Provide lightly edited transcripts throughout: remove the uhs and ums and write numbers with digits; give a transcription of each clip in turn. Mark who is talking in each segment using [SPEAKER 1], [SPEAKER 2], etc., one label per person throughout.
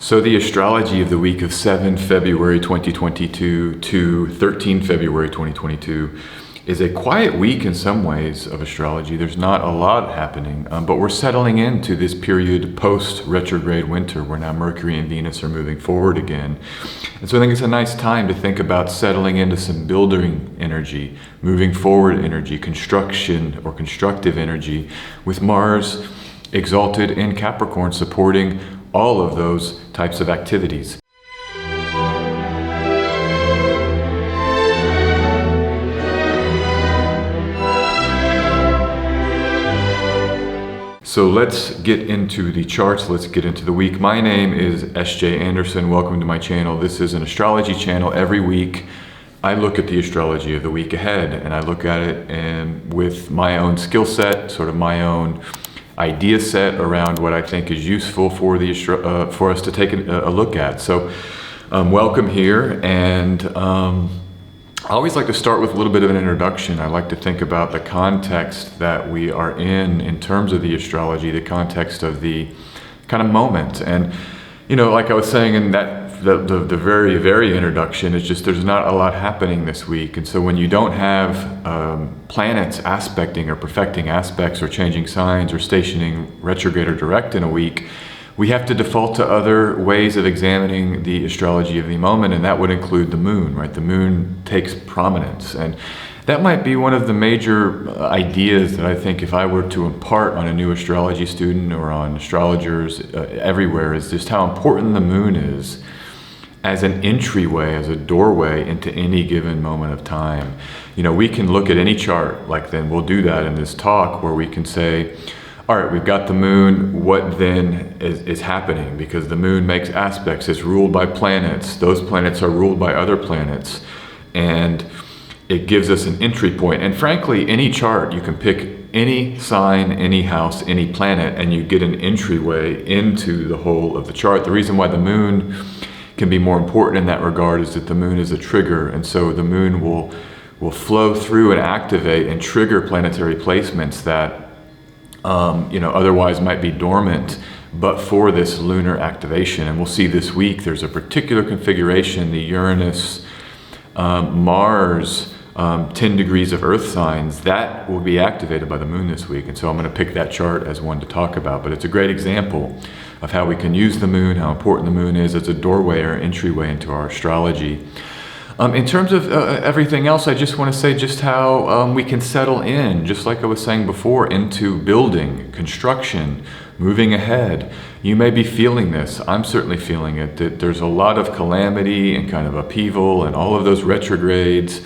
[SPEAKER 1] So the astrology of the week of 7 February 2022 to 13 February 2022 is a quiet week in some ways of astrology. There's not a lot happening, but we're settling into this period post-retrograde winter where now Mercury and Venus are moving forward again. And so I think it's a nice time to think about settling into some building energy, moving forward energy, construction or constructive energy, with Mars exalted in Capricorn supporting all of those types of activities. So let's get into the charts, let's get into the week. My name is S.J. Anderson, welcome to my channel. This is an astrology channel. Every week I look at the astrology of the week ahead and I look at it and with my own skill set, sort of my own idea set around what I think is useful for the for us to take a look at. So welcome here, and I always like to start with a little bit of an introduction. I like to think about the context that we are in terms of the astrology, the context of the kind of moment. And you know, like I was saying in that the very introduction, is just there's not a lot happening this week. And so when you don't have planets aspecting or perfecting aspects or changing signs or stationing retrograde or direct in a week, we have to default to other ways of examining the astrology of the moment, and that would include the moon, right? The moon takes prominence, and that might be one of the major ideas that I think if I were to impart on a new astrology student or on astrologers everywhere, is just how important the moon is as an entryway, as a doorway into any given moment of time. You know, we can look at any chart, like then we'll do that in this talk, where we can say, all right, we've got the moon, what then is happening? Because the moon makes aspects, it's ruled by planets, those planets are ruled by other planets, and it gives us an entry point. And frankly, any chart, you can pick any sign, any house, any planet, and you get an entryway into the whole of the chart. The reason why the moon can be more important in that regard is that the moon is a trigger, and so the moon will flow through and activate and trigger planetary placements that you know, otherwise might be dormant, but for this lunar activation. And we'll see this week there's a particular configuration, the Uranus Mars 10 degrees of Earth signs, that will be activated by the moon this week. And so I'm going to pick that chart as one to talk about, but it's a great example of how we can use the moon, how important the moon is as a doorway or entryway into our astrology. In terms of everything else, I just want to say just how we can settle in, just like I was saying before, into building, construction, moving ahead. You may be feeling this. I'm certainly feeling it, that there's a lot of calamity and kind of upheaval and all of those retrogrades.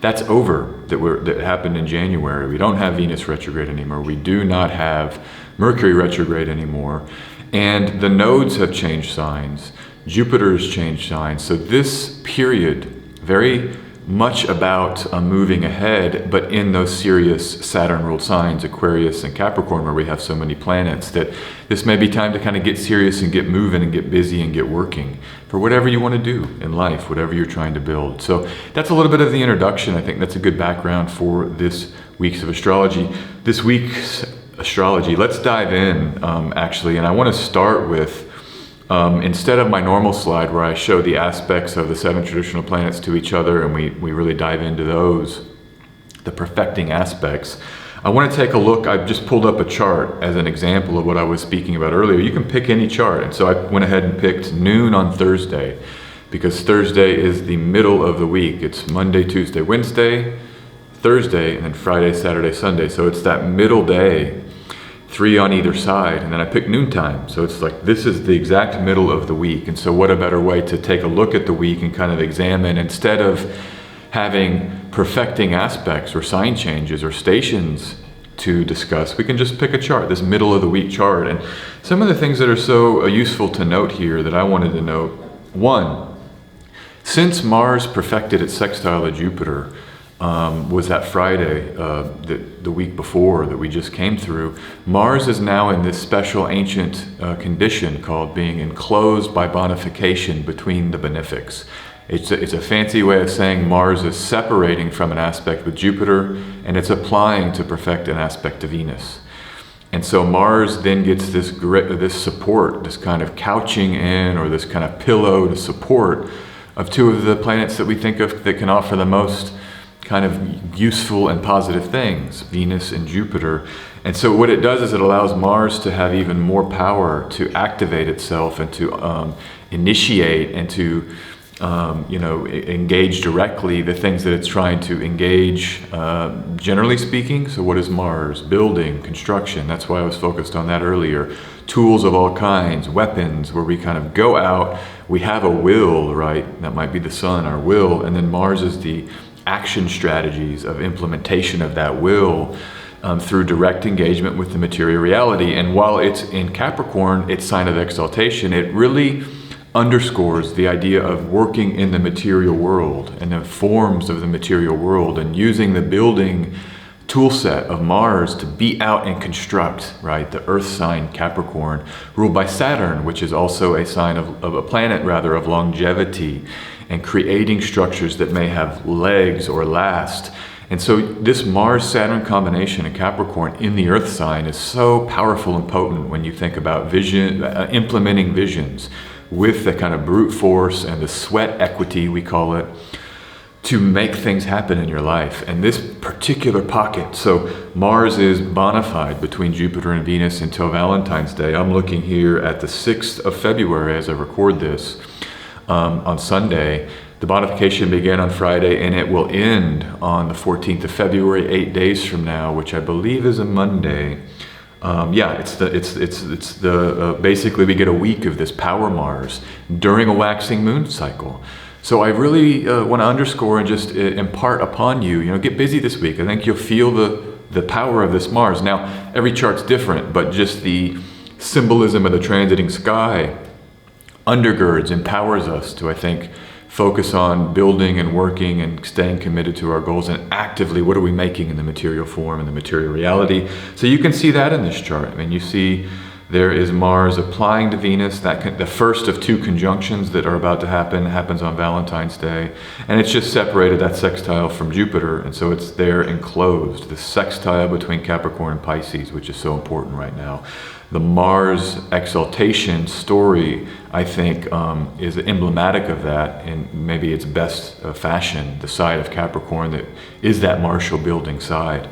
[SPEAKER 1] That's over, that happened in January. We don't have Venus retrograde anymore. We do not have Mercury retrograde anymore. And the nodes have changed signs. Jupiter has changed signs. So this period, very much about moving ahead, but in those serious Saturn-ruled signs, Aquarius and Capricorn, where we have so many planets, that this may be time to kind of get serious and get moving and get busy and get working for whatever you want to do in life, whatever you're trying to build. So that's a little bit of the introduction. I think that's a good background for this week's of astrology. This week's astrology, let's dive in actually, and I want to start with instead of my normal slide where I show the aspects of the 7 traditional planets to each other and we really dive into those, the perfecting aspects, I want to take a look. I've just pulled up a chart as an example of what I was speaking about earlier. You can pick any chart, and so I went ahead and picked noon on Thursday, because Thursday is the middle of the week. It's Monday, Tuesday, Wednesday, Thursday, and then Friday, Saturday, Sunday. So it's that middle day, 3 on either side, and then I picked noontime. So it's like, this is the exact middle of the week. And so what a better way to take a look at the week and kind of examine, instead of having perfecting aspects or sign changes or stations to discuss, we can just pick a chart, this middle of the week chart. And some of the things that are so useful to note here that I wanted to note: 1, since Mars perfected its sextile of Jupiter, was that Friday, the week before that we just came through, Mars is now in this special ancient condition called being enclosed by bonification between the benefics. It's a fancy way of saying Mars is separating from an aspect with Jupiter, and it's applying to perfect an aspect to Venus. And so Mars then gets this this support, this kind of couching in, or this kind of pillow to support of two of the planets that we think of that can offer the most kind of useful and positive things, Venus and Jupiter. And so what it does is it allows Mars to have even more power to activate itself and to initiate and to engage directly the things that it's trying to engage, generally speaking. So what is Mars? Building, construction. That's why I was focused on that earlier. Tools of all kinds, weapons, where we kind of go out, we have a will, right? That might be the sun, our will, and then Mars is the action strategies of implementation of that will through direct engagement with the material reality. And while it's in Capricorn, its sign of exaltation, it really underscores the idea of working in the material world and the forms of the material world and using the building tool set of Mars to be out and construct, right? The earth sign Capricorn, ruled by Saturn, which is also a sign of a planet rather of longevity and creating structures that may have legs or last. And so this Mars-Saturn combination in Capricorn in the earth sign is so powerful and potent when you think about vision, implementing visions with the kind of brute force and the sweat equity, we call it, to make things happen in your life. And this particular pocket, so Mars is bona fide between Jupiter and Venus until Valentine's Day. I'm looking here at the 6th of February as I record this on Sunday. The bonification began on Friday and it will end on the 14th of February, 8 days from now, which I believe is a Monday. Basically we get a week of this power Mars during a waxing moon cycle. So I really want to underscore and just impart upon you, get busy this week. I think you'll feel the power of this Mars. Now, every chart's different, but just the symbolism of the transiting sky undergirds, empowers us to, I think, focus on building and working and staying committed to our goals and actively what are we making in the material form and the material reality. So you can see that in this chart. I mean, you see there is Mars applying to Venus. The first of two conjunctions that are about to happen happens on Valentine's Day. And it's just separated, that sextile, from Jupiter. And so it's there enclosed, the sextile between Capricorn and Pisces, which is so important right now. The Mars exaltation story, I think, is emblematic of that in maybe its best fashion, the side of Capricorn that is that martial building side.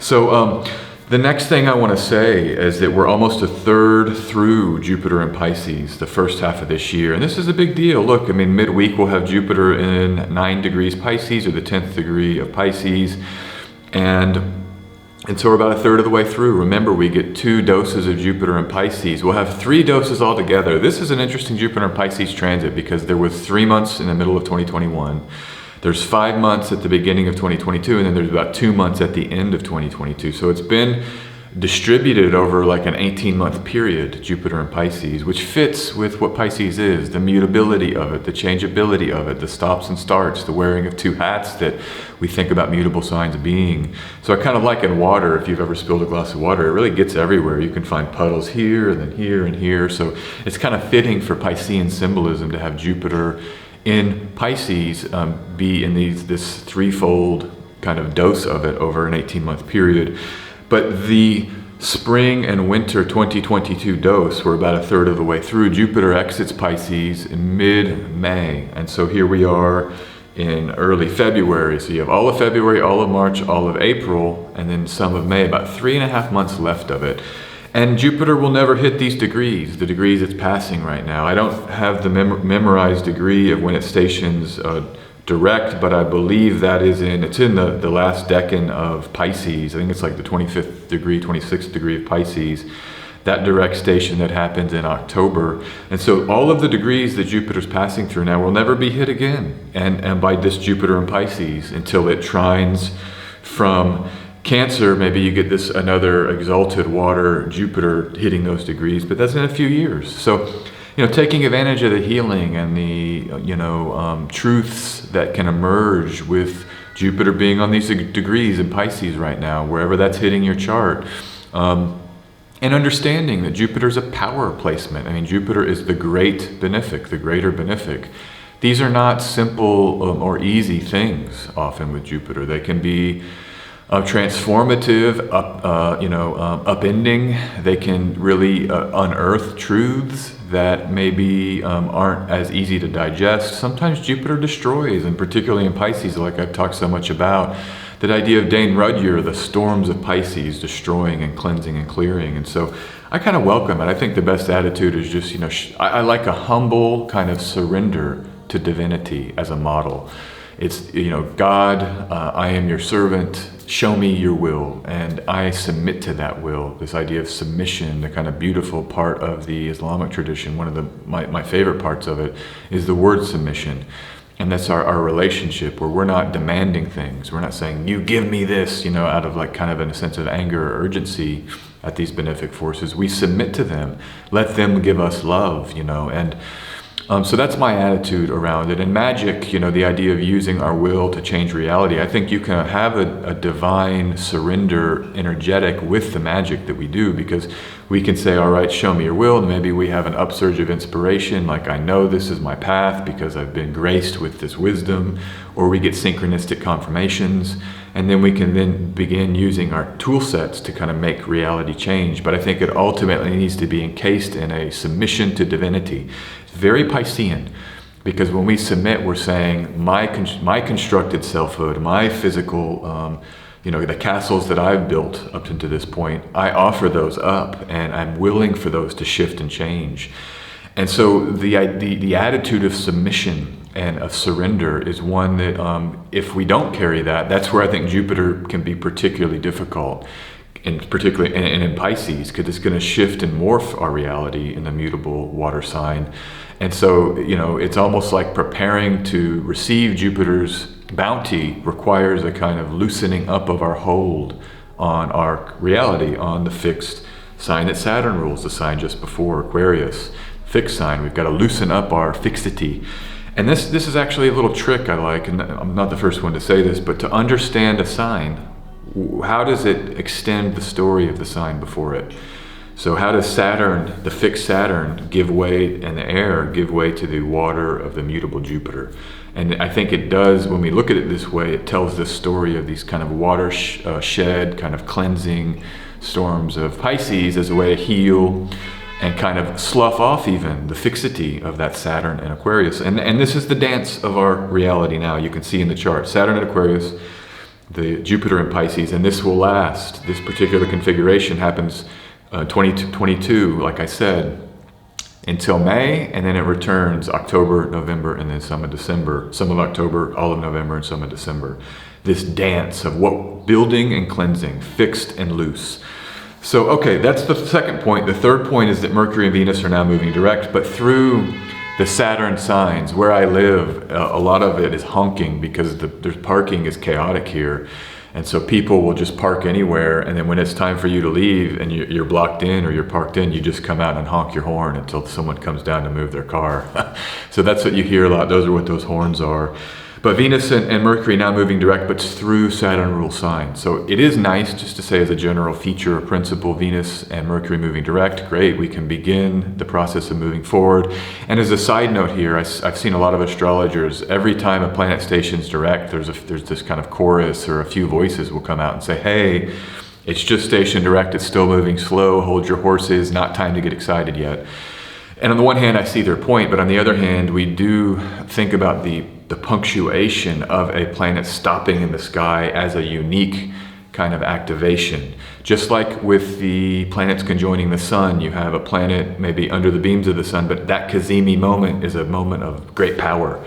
[SPEAKER 1] So the next thing I want to say is that we're almost a third through Jupiter and Pisces, the first half of this year. And this is a big deal. Look, I mean, midweek we'll have Jupiter in 9 degrees Pisces, or the 10th degree of Pisces. And so we're about a third of the way through. Remember, we get 2 doses of Jupiter and Pisces. We'll have 3 doses altogether. This is an interesting Jupiter and Pisces transit because there was 3 months in the middle of 2021. There's 5 months at the beginning of 2022, and then there's about 2 months at the end of 2022. So it's been distributed over like an 18-month period, Jupiter and Pisces, which fits with what Pisces is, the mutability of it, the changeability of it, the stops and starts, the wearing of 2 hats that we think about mutable signs being. So I kind of like in water, if you've ever spilled a glass of water, it really gets everywhere. You can find puddles here and then here and here. So it's kind of fitting for Piscean symbolism to have Jupiter in Pisces be in this threefold kind of dose of it over an 18-month period. But the spring and winter 2022 dose, we're about a third of the way through. Jupiter exits Pisces in mid-May. And so here we are in early February. So you have all of February, all of March, all of April, and then some of May, about 3.5 months left of it. And Jupiter will never hit these degrees, the degrees it's passing right now. I don't have the memorized degree of when it stations direct, but I believe that it's in the last decan of Pisces. I think it's like the 25th degree, 26th degree of Pisces, that direct station that happens in October. And so all of the degrees that Jupiter's passing through now will never be hit again. And by this Jupiter in Pisces until it trines from Cancer, maybe you get another exalted water Jupiter hitting those degrees, but that's in a few years. So, taking advantage of the healing and the, truths that can emerge with Jupiter being on these degrees in Pisces right now, wherever that's hitting your chart. And understanding that Jupiter's a power placement. I mean, Jupiter is the great benefic, the greater benefic. These are not simple or easy things often with Jupiter. They can be transformative, upending. They can really unearth truths that maybe aren't as easy to digest. Sometimes Jupiter destroys, and particularly in Pisces, like I've talked so much about, that idea of Dane Rudhyar, the storms of Pisces, destroying and cleansing and clearing. And so I kind of welcome it. I think the best attitude is just, I like a humble kind of surrender to divinity as a model. It's, God, I am your servant, show me your will, and I submit to that will. This idea of submission, the kind of beautiful part of the Islamic tradition, one of my favorite parts of it is the word submission. And that's our relationship, where we're not demanding things. We're not saying, you give me this, out of like kind of in a sense of anger or urgency at these benefic forces. We submit to them, let them give us love, and so that's my attitude around it. And magic, the idea of using our will to change reality, I think you can have a divine surrender energetic with the magic that we do, because we can say, all right, show me your will, and maybe we have an upsurge of inspiration, like I know this is my path because I've been graced with this wisdom, or we get synchronistic confirmations, and then we can then begin using our tool sets to kind of make reality change. But I think it ultimately needs to be encased in a submission to divinity. It's very Piscean, because when we submit, we're saying my constructed selfhood, my physical, the castles that I've built up to this point, I offer those up, and I'm willing for those to shift and change. And so the attitude of submission and of surrender is one that if we don't carry that, that's where I think Jupiter can be particularly difficult, and particularly in Pisces, because it's going to shift and morph our reality in the mutable water sign. And so, it's almost like preparing to receive Jupiter's bounty requires a kind of loosening up of our hold on our reality, on the fixed sign that Saturn rules, the sign just before Aquarius, fixed sign. We've got to loosen up our fixity. And this is actually a little trick I like, and I'm not the first one to say this, but to understand a sign, how does it extend the story of the sign before it? So how does Saturn, the fixed Saturn, give way, and the air give way to the water of the mutable Jupiter? And I think it does, when we look at it this way, it tells this story of these kind of watershed, kind of cleansing storms of Pisces as a way to heal and kind of slough off even the fixity of that Saturn and Aquarius. And this is the dance of our reality now. You can see in the chart, Saturn and Aquarius, the Jupiter in Pisces, and this will last. This particular configuration happens 2022, like I said, until May, and then it returns October, November, and then some of December, some of October, all of November, and some of December. This dance of what building and cleansing, fixed and loose. So, okay, that's the second point. The third point is that Mercury and Venus are now moving direct, but through the Saturn signs, where I live, a lot of it is honking because there's parking is chaotic here. And so people will just park anywhere, and then when it's time for you to leave and you're blocked in or you're parked in, you just come out and honk your horn until someone comes down to move their car. So that's what you hear a lot. Those are what those horns are. But Venus and Mercury now moving direct, but through Saturn rule signs. So it is nice just to say as a general feature or principle, Venus and Mercury moving direct, great, we can begin the process of moving forward. And as a side note here, I've seen a lot of astrologers, every time a planet stations direct, there's this kind of chorus or a few voices will come out and say, hey, it's just stationed direct, it's still moving slow, hold your horses, not time to get excited yet. And on the one hand, I see their point, but on the other hand, we do think about the punctuation of a planet stopping in the sky as a unique kind of activation. Just like with the planets conjoining the sun, you have a planet maybe under the beams of the sun, but that Kazemi moment is a moment of great power.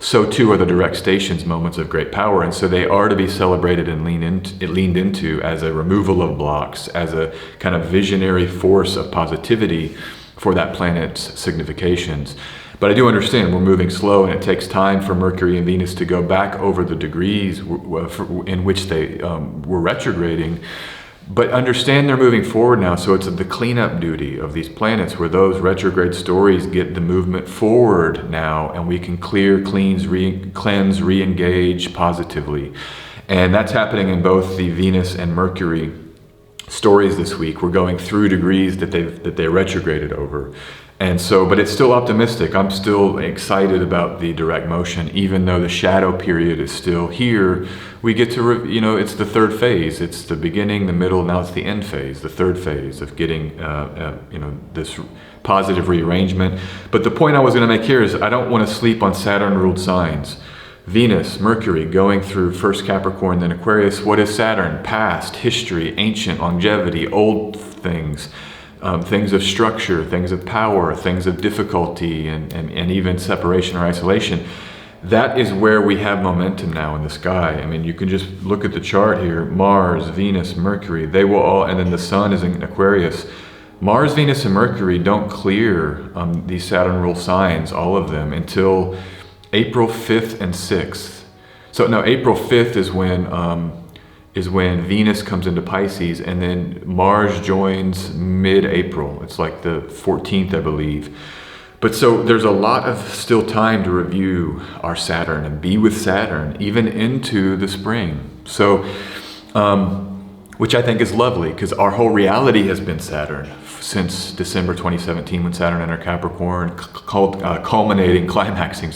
[SPEAKER 1] So too are the direct stations moments of great power, and so they are to be celebrated and leaned into as a removal of blocks, as a kind of visionary force of positivity for that planet's significations. But I do understand we're moving slow, and it takes time for Mercury and Venus to go back over the degrees in which they were retrograding. But understand they're moving forward now, so it's the cleanup duty of these planets where those retrograde stories get the movement forward now, and we can clear, cleanse, re-engage positively. And that's happening in both the Venus and Mercury stories this week. We're going through degrees that they retrograded over. And so, but it's still optimistic. I'm still excited about the direct motion, even though the shadow period is still here. We get to, it's the third phase. It's the beginning, the middle, now it's the end phase, the third phase of getting, this positive rearrangement. But the point I was going to make here is I don't want to sleep on Saturn-ruled signs. Venus, Mercury, going through first Capricorn, then Aquarius. What is Saturn? Past, history, ancient, longevity, old things. Things of structure, things of power, things of difficulty, and even separation or isolation. That is where we have momentum now in the sky. I mean, you can just look at the chart here. Mars, Venus, Mercury, they will all, and then the sun is in Aquarius. Mars, Venus, and Mercury don't clear these Saturn rule signs, all of them, until April 5th and 6th. So no, April 5th is when Venus comes into Pisces, and then Mars joins mid-April. It's like the 14th, I believe. But so there's a lot of still time to review our Saturn and be with Saturn, even into the spring. So, which I think is lovely, because our whole reality has been Saturn since December 2017, when Saturn entered Capricorn, climaxing,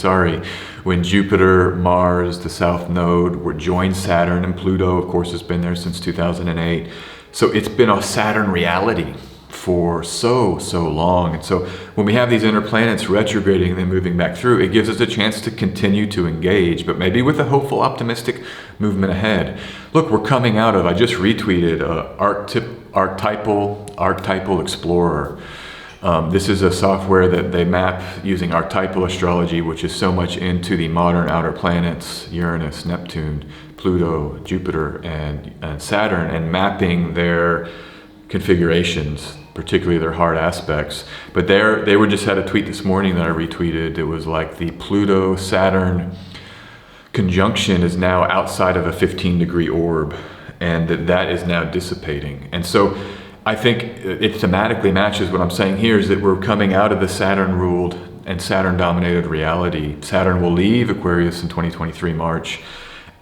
[SPEAKER 1] when Jupiter, Mars, the South Node, were joined Saturn, and Pluto, of course, has been there since 2008. So it's been a Saturn reality for so long. And so when we have these inner planets retrograding and then moving back through, it gives us a chance to continue to engage, but maybe with a hopeful, optimistic movement ahead. Look, we're coming out of, I just retweeted Archetypal Explorer. This is a software that they map using archetypal astrology, which is so much into the modern outer planets, Uranus, Neptune, Pluto, Jupiter, and Saturn, and mapping their configurations, particularly their hard aspects. But they were just had a tweet this morning that I retweeted. It was like the Pluto-Saturn conjunction is now outside of a 15-degree orb, and that is now dissipating. And so I think it thematically matches what I'm saying here, is that we're coming out of the Saturn-ruled and Saturn-dominated reality. Saturn will leave Aquarius in 2023 March,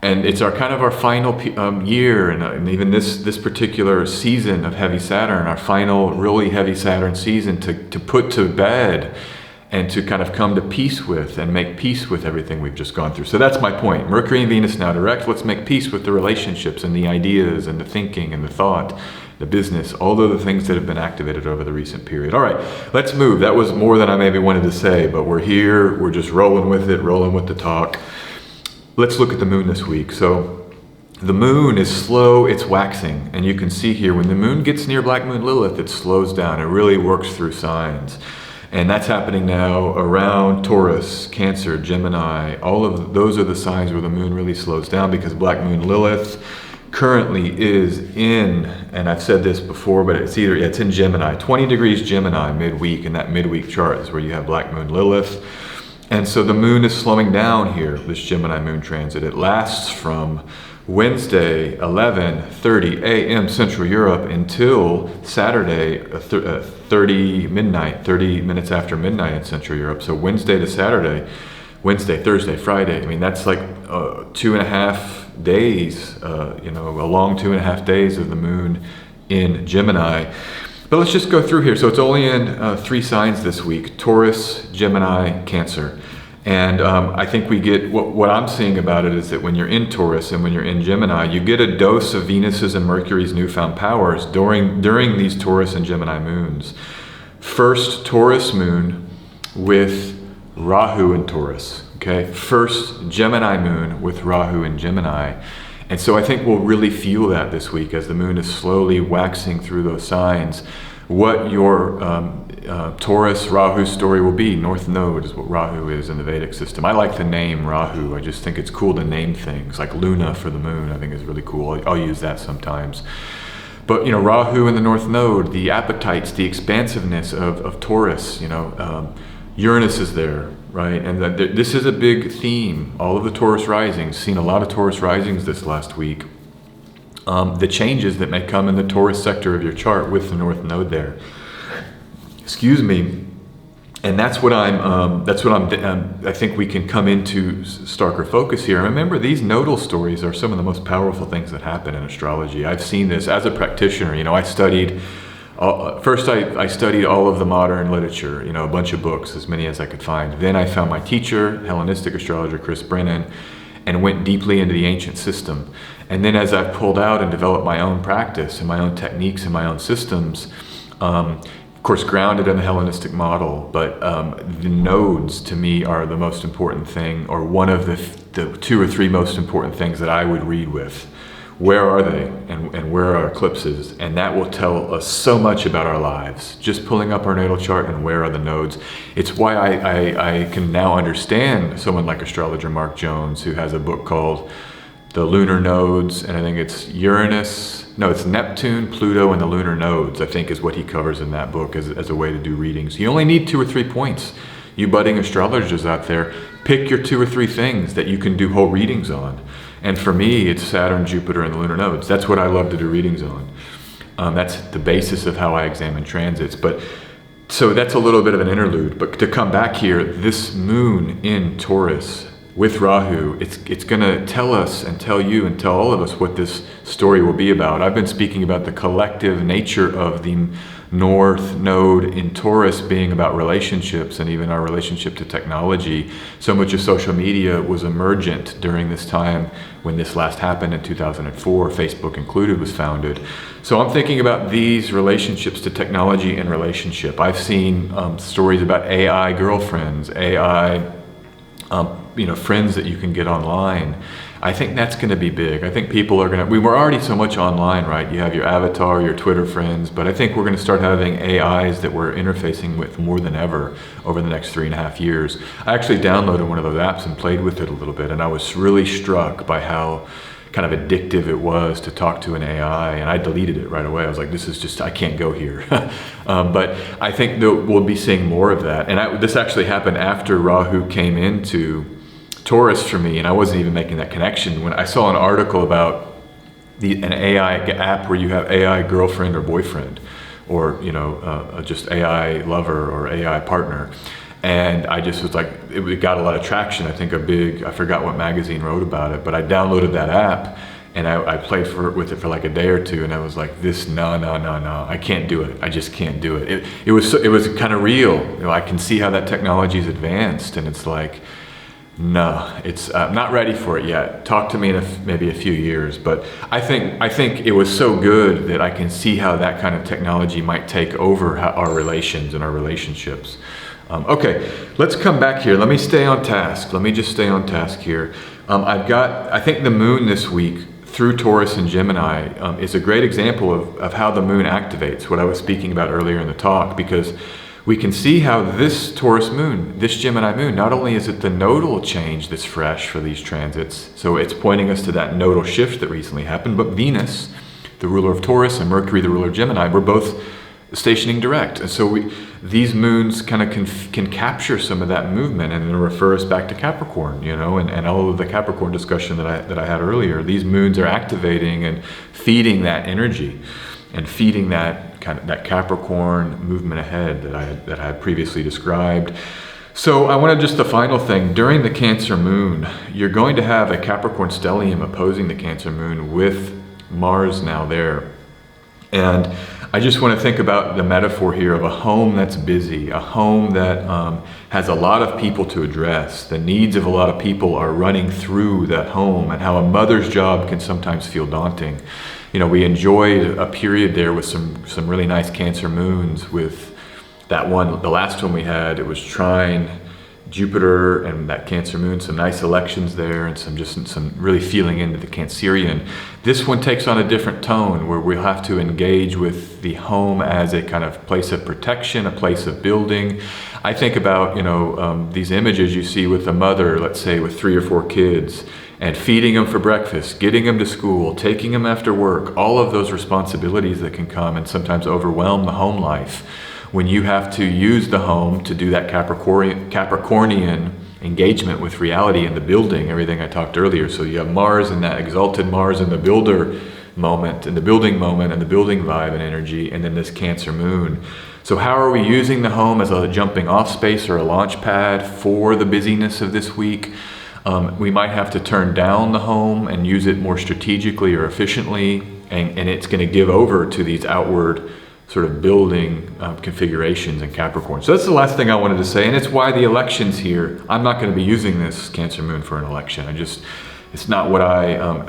[SPEAKER 1] and it's our kind of our final year, and even this particular season of heavy Saturn, our final really heavy Saturn season to put to bed and to kind of come to peace with and make peace with everything we've just gone through. So that's my point. Mercury and Venus now direct. Let's make peace with the relationships and the ideas and the thinking and the thought, the business, all of the things that have been activated over the recent period. All right, let's move. That was more than I maybe wanted to say, but we're here. We're just rolling with it, rolling with the talk. Let's look at the moon this week. So the moon is slow, it's waxing. And you can see here, when the moon gets near Black Moon Lilith, it slows down. It really works through signs. And that's happening now around Taurus, Cancer, Gemini. All of those are the signs where the moon really slows down, because Black Moon Lilith currently is in, and I've said this before, but it's in Gemini, 20 degrees Gemini midweek, and that midweek chart is where you have Black Moon Lilith. And so the moon is slowing down here, this Gemini moon transit. It lasts from Wednesday, 11:30 a.m. Central Europe until Saturday, 30 minutes after midnight in Central Europe. So Wednesday to Saturday, Wednesday, Thursday, Friday. I mean, that's like 2.5 days, a long 2.5 days of the moon in Gemini. But let's just go through here. So it's only in 3 signs this week: Taurus, Gemini, Cancer. And I think we get, what I'm seeing about it is that when you're in Taurus and when you're in Gemini, you get a dose of Venus's and Mercury's newfound powers during these Taurus and Gemini moons. First Taurus moon with Rahu in Taurus, okay? First Gemini moon with Rahu in Gemini. And so I think we'll really feel that this week as the moon is slowly waxing through those signs. What your Taurus Rahu story will be. North Node is what Rahu is in the Vedic system. I like the name Rahu. I just think it's cool to name things, like Luna for the moon. I think is really cool. I'll use that sometimes. But Rahu in the North Node, the appetites, the expansiveness of Taurus. Uranus is there, right? And this is a big theme. All of the Taurus risings, seen a lot of Taurus risings this last week. The changes that may come in the Taurus sector of your chart with the North Node there. Excuse me. And that's what I think we can come into starker focus here. Remember, these nodal stories are some of the most powerful things that happen in astrology. I've seen this as a practitioner. I studied First, I studied all of the modern literature, a bunch of books, as many as I could find. Then I found my teacher, Hellenistic astrologer Chris Brennan, and went deeply into the ancient system. And then as I've pulled out and developed my own practice and my own techniques and my own systems, of course grounded in the Hellenistic model, but the nodes to me are the most important thing, or one of the 2 or 3 most important things that I would read with. Where are they, and where are eclipses? And that will tell us so much about our lives. Just pulling up our natal chart and where are the nodes. It's why I can now understand someone like astrologer Mark Jones, who has a book called The Lunar Nodes, and I think it's it's Neptune, Pluto, and the lunar nodes, I think is what he covers in that book as a way to do readings. You only need 2 or 3 points. You budding astrologers out there, pick your 2 or 3 things that you can do whole readings on. And for me, it's Saturn, Jupiter, and the lunar nodes. That's what I love to do readings on. That's the basis of how I examine transits. So that's a little bit of an interlude. But to come back here, this moon in Taurus with Rahu, it's going to tell us and tell you and tell all of us what this story will be about. I've been speaking about the collective nature of the North Node in Taurus being about relationships and even our relationship to technology. So much of social media was emergent during this time when this last happened in 2004, Facebook included was founded. So I'm thinking about these relationships to technology and relationship. I've seen stories about AI girlfriends, AI friends that you can get online. I think that's going to be big. I think people are going to, we were already so much online, right? You have your avatar, your Twitter friends, but I think we're going to start having AIs that we're interfacing with more than ever over the next 3.5 years. I actually downloaded one of those apps and played with it a little bit, and I was really struck by how kind of addictive it was to talk to an AI, and I deleted it right away. I was like, this is just, I can't go here. But I think that we'll be seeing more of that. And this actually happened after Rahu came into Taurus for me, and I wasn't even making that connection. When I saw an article about an AI app where you have AI girlfriend or boyfriend, or just AI lover or AI partner, and I just was like, it got a lot of traction. I think I forgot what magazine wrote about it, but I downloaded that app and I played with it for like a day or 2, and I was like, no, I can't do it. I just can't do it. It was kind of real. I can see how that technology's advanced, and it's like, no, it's I'm not ready for it yet. Talk to me in maybe a few years. But I think it was so good that I can see how that kind of technology might take over our relations and our relationships. Okay, let's come back here. Let me stay on task. Let me just stay on task here. I think the moon this week through Taurus and Gemini is a great example of how the moon activates, what I was speaking about earlier in the talk, because we can see how this Taurus moon, this Gemini moon, not only is it the nodal change that's fresh for these transits, so it's pointing us to that nodal shift that recently happened, but Venus, the ruler of Taurus, and Mercury, the ruler of Gemini, were both stationing direct. And so these moons kind of can capture some of that movement and refer us back to Capricorn, and all of the Capricorn discussion that I had earlier. These moons are activating and feeding that energy and feeding that Capricorn movement ahead that I had previously described. So I wanted just the final thing. During the Cancer moon, you're going to have a Capricorn stellium opposing the Cancer moon with Mars now there. And I just want to think about the metaphor here of a home that's busy, a home that has a lot of people to address. The needs of a lot of people are running through that home, and how a mother's job can sometimes feel daunting. We enjoyed a period there with some really nice Cancer moons. With that one, the last one we had, it was trine Jupiter and that Cancer moon, some nice elections there, and some really feeling into the Cancerian. This one takes on a different tone, where we'll have to engage with the home as a kind of place of protection, a place of building. I think about these images you see with a mother, let's say with 3 or 4 kids, and feeding them for breakfast, getting them to school, taking them after work, all of those responsibilities that can come and sometimes overwhelm the home life. When you have to use the home to do that Capricornian engagement with reality and the building, everything I talked earlier. So you have Mars and that exalted Mars in the builder moment, and the building moment, and the building vibe and energy, and then this Cancer moon. So how are we using the home as a jumping off space or a launch pad for the busyness of this week? We might have to turn down the home and use it more strategically or efficiently, and it's going to give over to these outward sort of building configurations in Capricorn. So that's the last thing I wanted to say, and it's why the elections here, I'm not going to be using this Cancer moon for an election. It's not what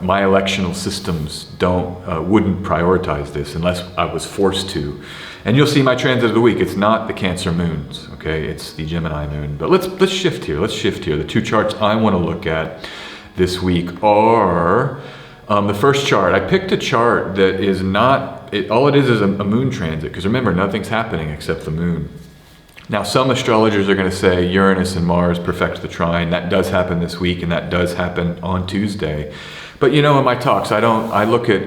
[SPEAKER 1] my electional systems wouldn't prioritize this unless I was forced to. And you'll see my transit of the week, it's not the Cancer moons, okay? It's the Gemini moon. But let's shift here, The two charts I want to look at this week are, the first chart, I picked a chart that is not, all it is a moon transit, because remember, nothing's happening except the moon. Now, some astrologers are going to say Uranus and Mars perfect the trine. That does happen this week, and that does happen on Tuesday. But in my talks, I look at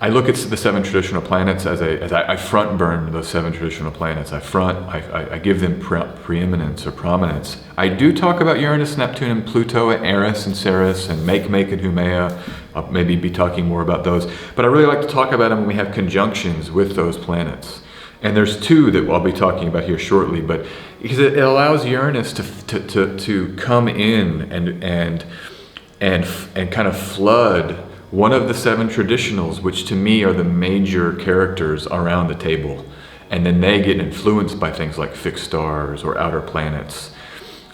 [SPEAKER 1] the 7 traditional planets as I front burn those 7 traditional planets. I give them preeminence or prominence. I do talk about Uranus, Neptune, and Pluto, and Eris and Ceres, and Make and Humea. I'll maybe be talking more about those. But I really like to talk about them when we have conjunctions with those planets. And there's 2 that I'll be talking about here shortly, but because it allows Uranus to come in and kind of flood one of the 7 traditionals, which to me are the major characters around the table. And then they get influenced by things like fixed stars or outer planets.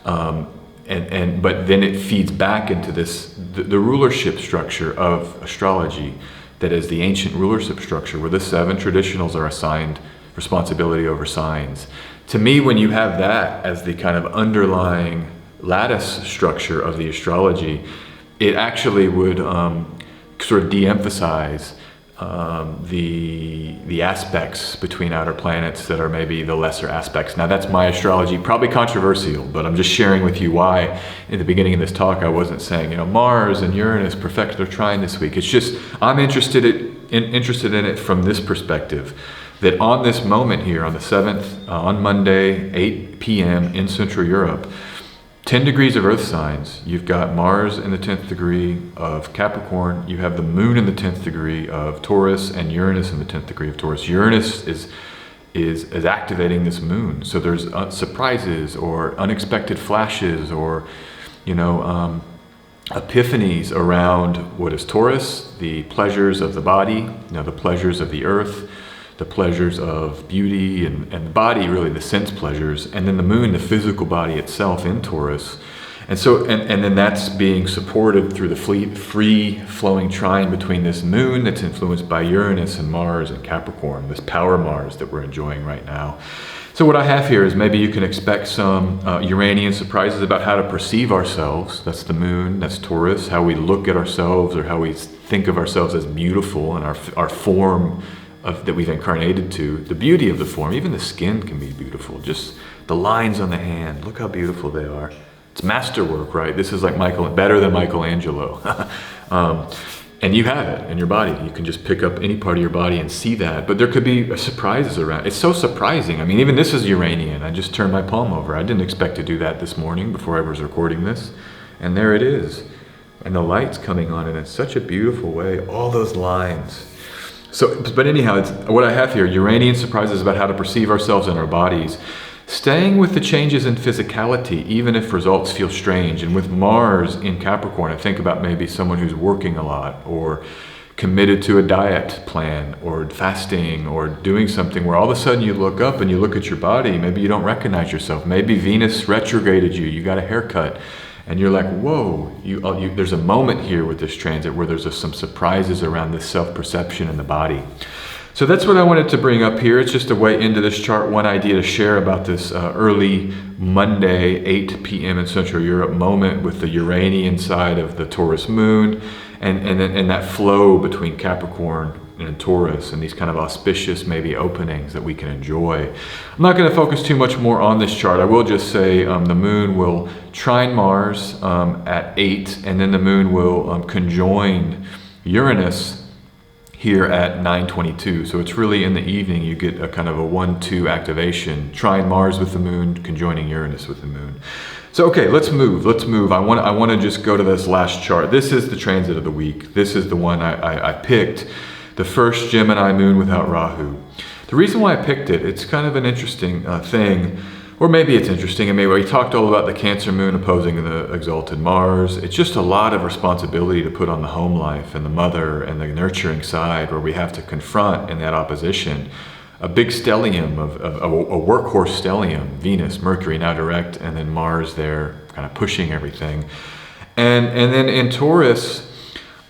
[SPEAKER 1] But then it feeds back into the rulership structure of astrology, that is the ancient rulership structure where the 7 traditionals are assigned responsibility over signs. To me, when you have that as the kind of underlying lattice structure of the astrology, it actually would sort of de-emphasize the aspects between outer planets that are maybe the lesser aspects. Now that's my astrology, probably controversial, but I'm just sharing with you why in the beginning of this talk I wasn't saying, Mars and Uranus perfect their trine this week. It's just, I'm interested in it from this perspective, that on this moment here, on the 7th, on Monday, 8 p.m. in Central Europe, 10 degrees of Earth signs. You've got Mars in the 10th degree of Capricorn. You have the Moon in the 10th degree of Taurus, and Uranus in the 10th degree of Taurus. Uranus is activating this Moon. So there's surprises or unexpected flashes or, epiphanies around what is Taurus, the pleasures of the body, the pleasures of the earth, the pleasures of beauty and the body, really the sense pleasures, and then the moon, the physical body itself in Taurus. And so, and then that's being supported through the free flowing trine between this moon that's influenced by Uranus and Mars and Capricorn, this power Mars that we're enjoying right now. So what I have here is maybe you can expect some Uranian surprises about how to perceive ourselves. That's the moon, that's Taurus, how we look at ourselves or how we think of ourselves as beautiful and our form that we've incarnated to, the beauty of the form. Even the skin can be beautiful. Just the lines on the hand, look how beautiful they are. It's masterwork, right? This is like better than Michelangelo. And you have it in your body. You can just pick up any part of your body and see that. But there could be surprises around. It's so surprising. I mean, even this is Uranian. I just turned my palm over. I didn't expect to do that this morning before I was recording this. And there it is. And the light's coming on it in such a beautiful way. All those lines. So, but anyhow, what I have here, Uranian surprises about how to perceive ourselves and our bodies. Staying with the changes in physicality, even if results feel strange. And with Mars in Capricorn, I think about maybe someone who's working a lot or committed to a diet plan or fasting or doing something where all of a sudden you look up and you look at your body, maybe you don't recognize yourself. Maybe Venus retrograded you got a haircut. And you're like, whoa, there's a moment here with this transit where there's some surprises around this self-perception in the body. So that's what I wanted to bring up here. It's just a way into this chart, one idea to share about this early Monday, 8 p.m. in Central Europe moment with the Uranian side of the Taurus moon and that flow between Capricorn and Taurus and these kind of auspicious maybe openings that we can enjoy. I'm not going to focus too much more on this chart. I will just say the moon will trine Mars at 8, and then the moon will conjoin Uranus here at 9:22. So it's really in the evening you get a kind of a 1-2 activation. Trine Mars with the moon, conjoining Uranus with the moon. So okay, let's move. I want to just go to this last chart. This is the transit of the week. This is the one I picked. The first Gemini moon without Rahu. The reason why I picked it, it's kind of an interesting thing, or maybe it's interesting, and maybe we talked all about the Cancer moon opposing the exalted Mars. It's just a lot of responsibility to put on the home life and the mother and the nurturing side where we have to confront in that opposition a big stellium of a workhorse stellium, Venus, Mercury now direct, and then Mars there kind of pushing everything. And then in Taurus,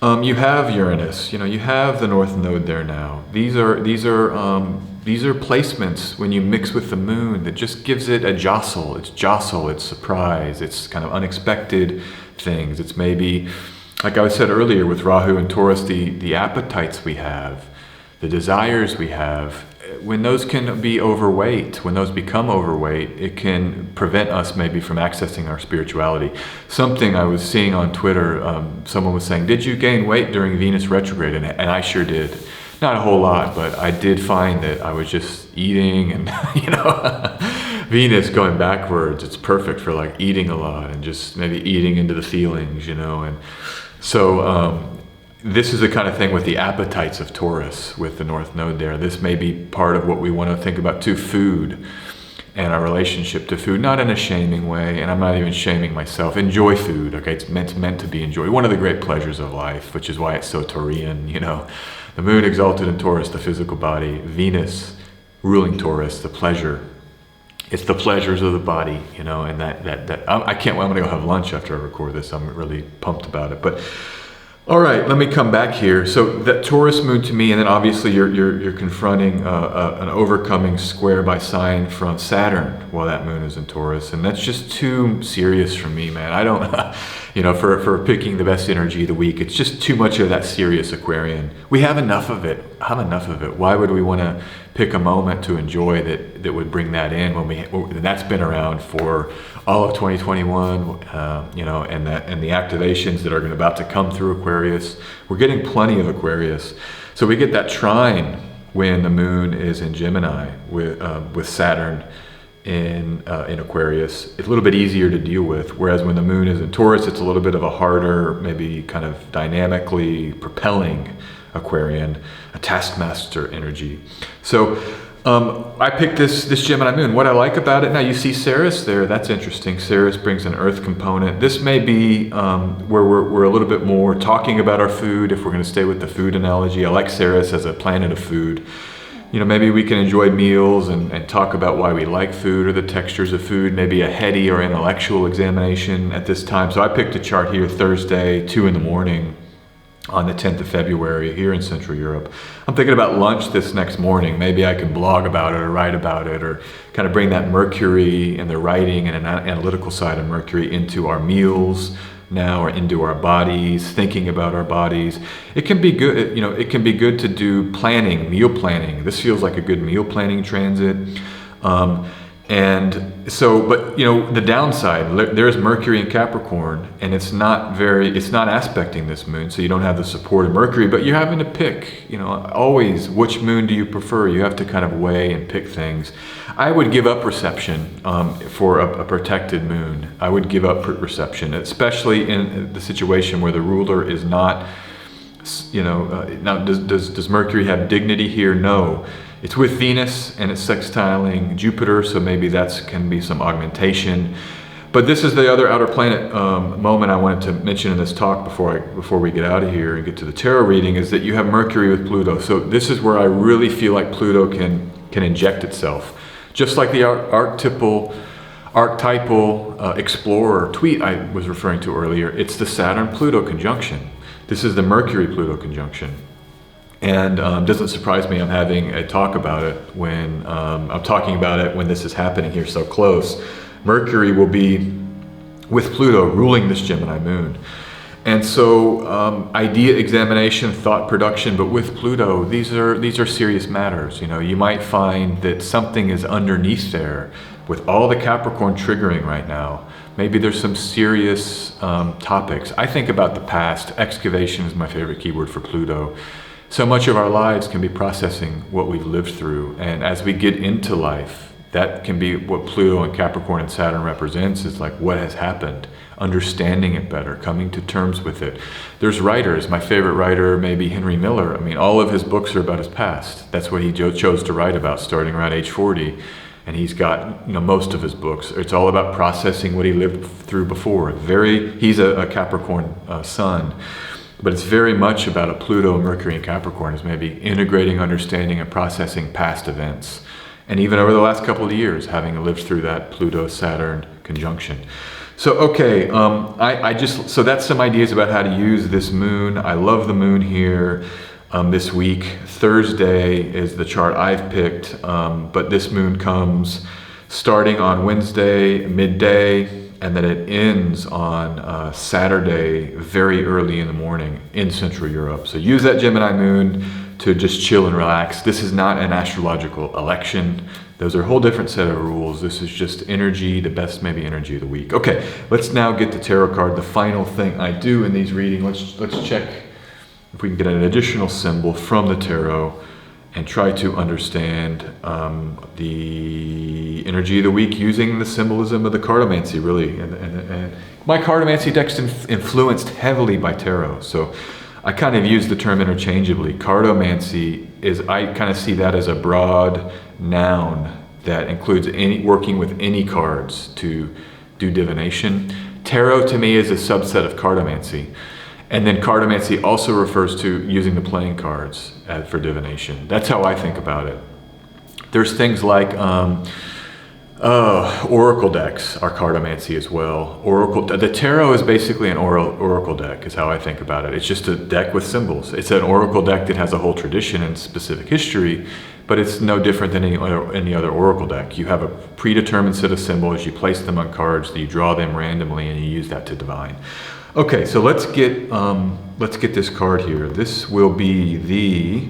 [SPEAKER 1] you have Uranus, you have the North Node there now. These are placements when you mix with the moon that just gives it a jostle. It's surprise, it's kind of unexpected things. It's maybe, like I said earlier with Rahu and Taurus, the appetites we have, the desires we have, when those can be overweight, when those become overweight, it can prevent us maybe from accessing our spirituality. Something I was seeing on Twitter, someone was saying, did you gain weight during Venus retrograde? And I sure did. Not a whole lot, but I did find that I was just eating and, Venus going backwards, it's perfect for like eating a lot and just maybe eating into the feelings, and so this is the kind of thing with the appetites of Taurus with the North Node there. This may be part of what we want to think about too, food and our relationship to food, not in a shaming way, and I'm not even shaming myself. Enjoy food, okay? It's meant to be enjoyed. One of the great pleasures of life, which is why it's so Taurian, The moon exalted in Taurus, the physical body. Venus ruling Taurus, the pleasure. It's the pleasures of the body, and that I can't wait. I'm gonna go have lunch after I record this. I'm really pumped about it. But all right, let me come back here. So that Taurus moon to me, and then obviously you're confronting an overcoming square by sign from Saturn while that moon is in Taurus, and that's just too serious for me, man. I don't, for picking the best energy of the week, it's just too much of that serious Aquarian. We have enough of it. Why would we want to pick a moment to enjoy that would bring that in when that's been around for all of 2021, and the activations that are about to come through Aquarius. We're getting plenty of Aquarius. So we get that trine when the moon is in Gemini with Saturn in Aquarius. It's a little bit easier to deal with, whereas when the moon is in Taurus, it's a little bit of a harder, maybe kind of dynamically propelling Aquarian, a taskmaster energy. So I picked this Gemini moon. What I like about it, now you see Ceres there, that's interesting. Ceres brings an earth component. This may be where we're a little bit more talking about our food, if we're going to stay with the food analogy. I like Ceres as a planet of food. Maybe we can enjoy meals and talk about why we like food or the textures of food, maybe a heady or intellectual examination at this time. So I picked a chart here Thursday, 2 in the morning, on the 10th of February here in Central Europe. I'm thinking about lunch this next morning. Maybe I can blog about it or write about it, or kind of bring that Mercury and the writing and an analytical side of Mercury into our meals now, or into our bodies, thinking about our bodies. It can be good, it can be good to do planning, meal planning. This feels like a good meal planning transit. And so, but the downside, there's Mercury in Capricorn, and it's not aspecting this moon, so you don't have the support of Mercury, but you're having to pick, always, which moon do you prefer? You have to kind of weigh and pick things. I would give up reception for a protected moon. I would give up reception, especially in the situation where the ruler is not, now does Mercury have dignity here? No. It's with Venus and it's sextiling Jupiter, so maybe that can be some augmentation. But this is the other outer planet moment I wanted to mention in this talk before we get out of here and get to the tarot reading, is that you have Mercury with Pluto. So this is where I really feel like Pluto can inject itself. Just like the archetypal explorer tweet I was referring to earlier, it's the Saturn-Pluto conjunction. This is the Mercury-Pluto conjunction. And doesn't surprise me I'm having a talk about it when I'm talking about it when this is happening here so close. Mercury will be with Pluto ruling this Gemini moon. And so idea examination, thought production, but with Pluto, these are serious matters. You might find that something is underneath there with all the Capricorn triggering right now. Maybe there's some serious topics. I think about the past. Excavation is my favorite keyword for Pluto. So much of our lives can be processing what we've lived through. And as we get into life, that can be what Pluto and Capricorn and Saturn represents, is like what has happened, understanding it better, coming to terms with it. There's writers, my favorite writer may be Henry Miller. I mean, all of his books are about his past. That's what he chose to write about starting around age 40. And he's got most of his books. It's all about processing what he lived through before. He's a Capricorn sun. But it's very much about a Pluto, Mercury, and Capricorn is maybe integrating, understanding, and processing past events. And even over the last couple of years, having lived through that Pluto-Saturn conjunction. So, okay, so that's some ideas about how to use this moon. I love the moon here this week. Thursday is the chart I've picked, but this moon comes starting on Wednesday, midday, and then it ends on Saturday, very early in the morning in Central Europe. So use that Gemini moon to just chill and relax. This is not an astrological election. Those are a whole different set of rules. This is just energy, the best maybe energy of the week. Okay, let's now get the tarot card. The final thing I do in these readings, let's check if we can get an additional symbol from the tarot and try to understand the energy of the week using the symbolism of the cartomancy, really. And my cartomancy deck's influenced heavily by tarot, so I kind of use the term interchangeably. Cartomancy is, I kind of see that as a broad noun that includes working with any cards to do divination. Tarot to me is a subset of cartomancy. And then cartomancy also refers to using the playing cards for divination. That's how I think about it. There's things like oracle decks are cartomancy as well. The tarot is basically an oracle deck is how I think about it. It's just a deck with symbols. It's an oracle deck that has a whole tradition and specific history, but it's no different than any other oracle deck. You have a predetermined set of symbols, you place them on cards, you draw them randomly, and you use that to divine. Okay, so let's get this card here. This will be the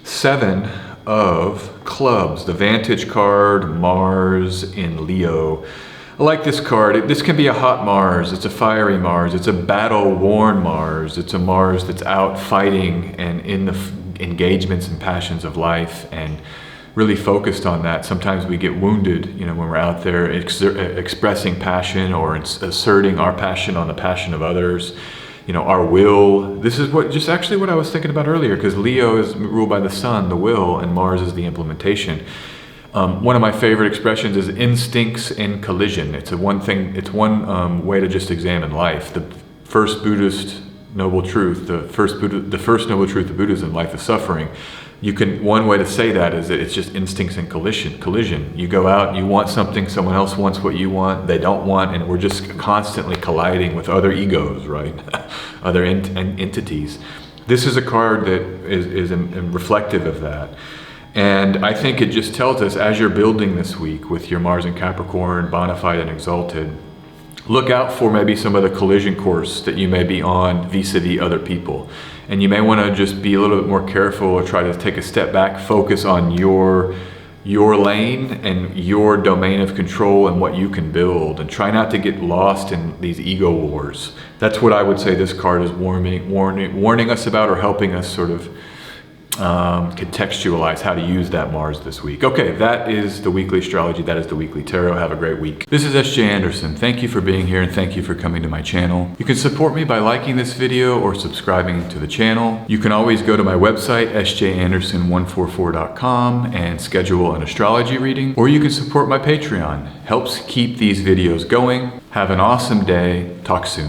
[SPEAKER 1] 7 of Clubs, the Vantage card, Mars in Leo. I like this card. This can be a hot Mars, it's a fiery Mars, it's a battle-worn Mars, it's a Mars that's out fighting and in the engagements and passions of life and really focused on that. Sometimes we get wounded, when we're out there expressing passion or asserting our passion on the passion of others. Our will. This is actually what I was thinking about earlier, because Leo is ruled by the sun, the will, and Mars is the implementation. One of my favorite expressions is instincts in collision. It's one way to just examine life. The first Buddhist noble truth, the first noble truth of Buddhism, life is suffering. One way to say that is that it's just instincts in collision. You go out, you want something, someone else wants what you want, they don't want, and we're just constantly colliding with other egos, right? Other entities. This is a card that is reflective of that. And I think it just tells us, as you're building this week with your Mars and Capricorn, bona fide and exalted, look out for maybe some of the collision course that you may be on vis-a-vis other people. And you may want to just be a little bit more careful or try to take a step back, focus on your lane and your domain of control and what you can build, and try not to get lost in these ego wars. That's what I would say this card is warning us about, or helping us sort of contextualize how to use that Mars this week. Okay, that is the weekly astrology. That is the weekly tarot. Have a great week. This is S.J. Anderson. Thank you for being here, and thank you for coming to my channel. You can support me by liking this video or subscribing to the channel. You can always go to my website, sjanderson144.com, and schedule an astrology reading, or you can support my Patreon. Helps keep these videos going. Have an awesome day. Talk soon.